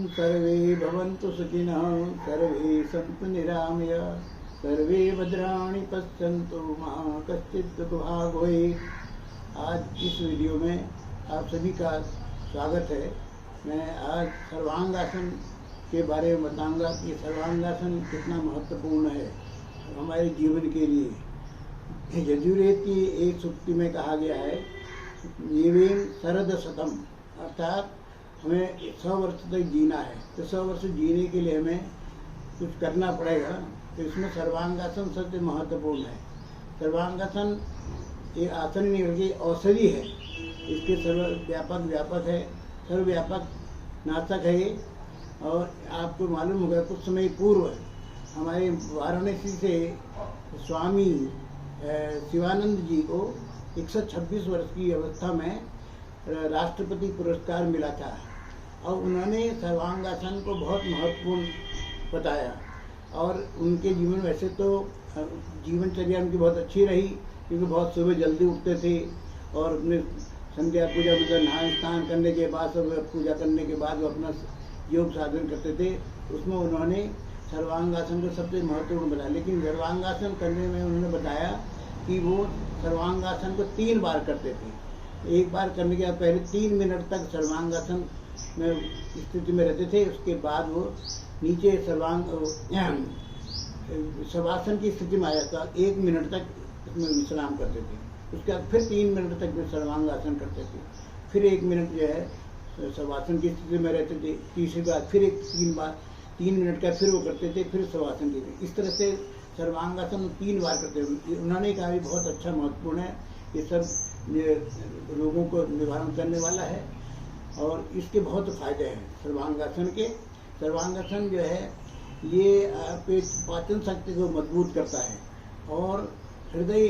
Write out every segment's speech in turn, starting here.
सर्वे भवन्तु सुखिनः, सर्वे सन्तु निरामया, सर्वे भद्राणि पश्यन्तु मा कश्चित् दुःखभाग् भवेत्। आज इस वीडियो में आप सभी का स्वागत है। मैं आज सर्वांगासन के बारे में बताऊंगा कि सर्वांगासन कितना महत्वपूर्ण है हमारे जीवन के लिए। यजुर्वेद की एक सूक्ति में कहा गया है, येवेन शरद शतम, अर्थात हमें 100 वर्ष तक जीना है, तो 100 वर्ष जीने के लिए हमें कुछ करना पड़ेगा। तो इसमें सर्वांगासन सबसे महत्वपूर्ण है। सर्वांगासन एक आसन नहीं बल्कि औषधि है, इसके सर्वव्यापक है, सर्वव्यापक नाशक है ये। और आपको मालूम होगा कुछ समय पूर्व हमारे वाराणसी से स्वामी शिवानंद जी को 126 वर्ष की अवस्था में राष्ट्रपति पुरस्कार मिला था और उन्होंने सर्वांगासन को बहुत महत्वपूर्ण बताया। और उनके जीवन वैसे तो जीवनचर्या उनकी बहुत अच्छी रही, क्योंकि बहुत सुबह जल्दी उठते थे और अपने संध्या पूजा मतलब नहान स्नान करने के बाद, सब पूजा करने के बाद वो अपना योग साधन करते थे। उसमें उन्होंने सर्वांगासन को सबसे महत्वपूर्ण बताया। लेकिन सर्वांगासन करने में उन्होंने बताया कि वो सर्वांगासन को 3 बार करते थे। एक बार करने के बाद पहले 3 मिनट तक सर्वांगासन में स्थिति में रहते थे, उसके बाद वो नीचे शवासन की स्थिति में आ जाता, 1 मिनट तक उसमें विश्राम करते थे। उसके बाद फिर 3 मिनट तक वे सर्वांगासन करते थे, फिर 1 मिनट जो है शवासन की स्थिति में रहते थे। तीसरी बार फिर 3 मिनट का फिर वो करते थे, फिर शवासन की। इस तरह से सर्वांगासन 3 बार करते थे। उन्होंने कहा भी बहुत अच्छा महत्वपूर्ण है, ये सब रोगों को निवारण करने वाला है और इसके बहुत फायदे हैं सर्वांगासन के। सर्वांगासन जो है ये आपके पाचन शक्ति को मजबूत करता है और हृदय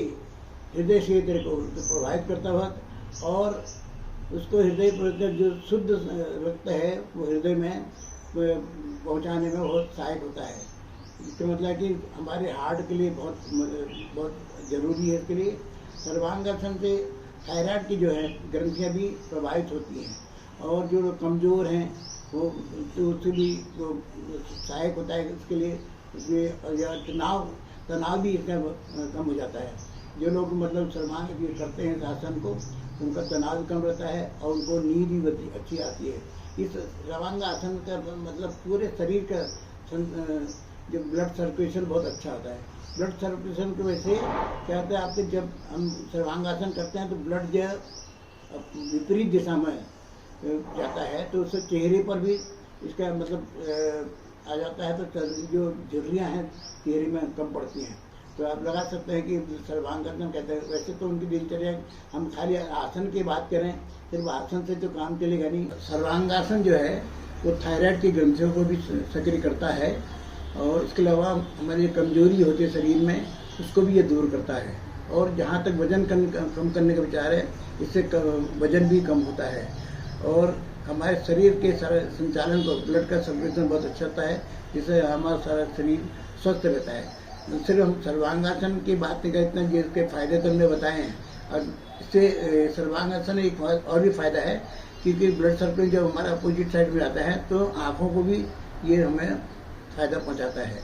क्षेत्र को प्रभावित करता वक्त, और उसको हृदय पर जो शुद्ध रक्त है वो हृदय में पहुंचाने में बहुत सहायक होता है। इसका मतलब कि हमारे हार्ट के लिए बहुत ज़रूरी है। इसके लिए सर्वांगासन से थायराइड की जो है ग्रंथियाँ भी प्रभावित होती हैं और जो कमज़ोर हैं वो तो उससे भी वो सहायक होता है। इसके लिए इसमें तनाव भी इसका कम हो जाता है। जो लोग मतलब सर्वांग करते हैं आसन को, उनका तनाव कम रहता है और उनको नींद भी अच्छी आती है। इस सर्वांगासन का मतलब पूरे शरीर का जो ब्लड सर्कुलेशन बहुत अच्छा होता है। ब्लड सर्कुलेशन की वजह से क्या होता है, आपके जब हम सर्वांगासन करते हैं तो ब्लड जो विपरीत दिशा में जाता है, तो उससे चेहरे पर भी इसका मतलब आ जाता है, तो जो झुर्रियाँ हैं चेहरे में कम पड़ती हैं। तो आप लगा सकते हैं कि सर्वांगासन कहते हैं। वैसे तो उनकी दिनचर्या, हम खाली आसन की बात करें, सिर्फ आसन से तो काम चलेगा नहीं। सर्वांगासन जो है वो थायराइड की ग्रंथियों को भी सक्रिय करता है और इसके अलावा हमारी कमजोरी होती है शरीर में, उसको भी ये दूर करता है। और जहाँ तक वजन कम करने का विचार है, इससे वजन भी कम होता है और हमारे शरीर के सारे संचालन को, ब्लड का सर्कुलेशन बहुत अच्छा होता है, जिससे हमारा सारा शरीर स्वस्थ रहता है। सिर्फ हम सर्वांगासन की बात नहीं करते हैं, जिसके फायदे तो हमने बताए हैं। और इससे सर्वांगासन एक और भी फायदा है, क्योंकि ब्लड सर्कुलेशन जब हमारा अपोजिट साइड में आता है तो आँखों को भी ये हमें फायदा पहुंचाता है।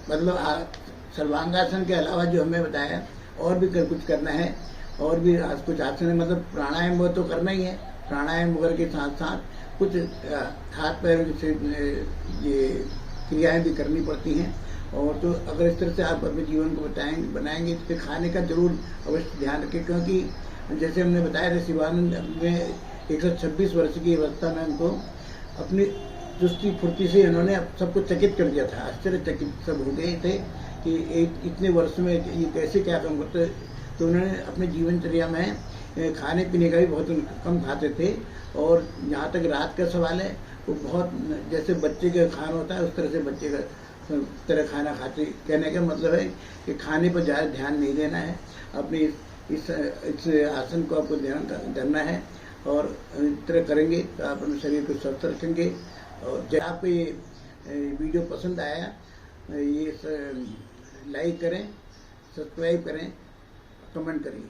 मतलब सर्वांगासन के अलावा जो हमें बताया और भी कुछ करना है, और भी कुछ आसन है, मतलब प्राणायाम वो तो करना ही है। प्राणायाम वगैरह के साथ साथ कुछ हाथ पैर से ये क्रियाएं भी करनी पड़ती हैं। और तो अगर इस तरह से आप अपने जीवन को बनाएंगे तो फिर खाने का जरूर अवश्य ध्यान रखें, क्योंकि जैसे हमने बताया था शिवानंद में 126 वर्ष की अवस्था में उनको अपनी चुस्ती फुर्ती से इन्होंने सबको चकित कर दिया था। आश्चर्यचकित सब हो गए थे कि इतने वर्ष में ये कैसे क्या काम करते। तो उन्होंने अपने जीवनचर्या में खाने पीने का भी बहुत कम खाते थे। और जहाँ तक रात का सवाल है, वो बहुत जैसे बच्चे का खाना होता है उस तरह से बच्चे का तरह खाना खाते। कहने का मतलब है कि खाने पर ज़्यादा ध्यान नहीं देना है, अपने इस आसन को आपको ध्यान करना है और इस तरह करेंगे तो आप अपने शरीर को स्वस्थ रखेंगे। और जब आपको ये वीडियो पसंद आया, ये लाइक करें, सब्सक्राइब करें, कमेंट करें।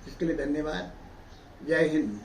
इसके लिए धन्यवाद। जय हिंद।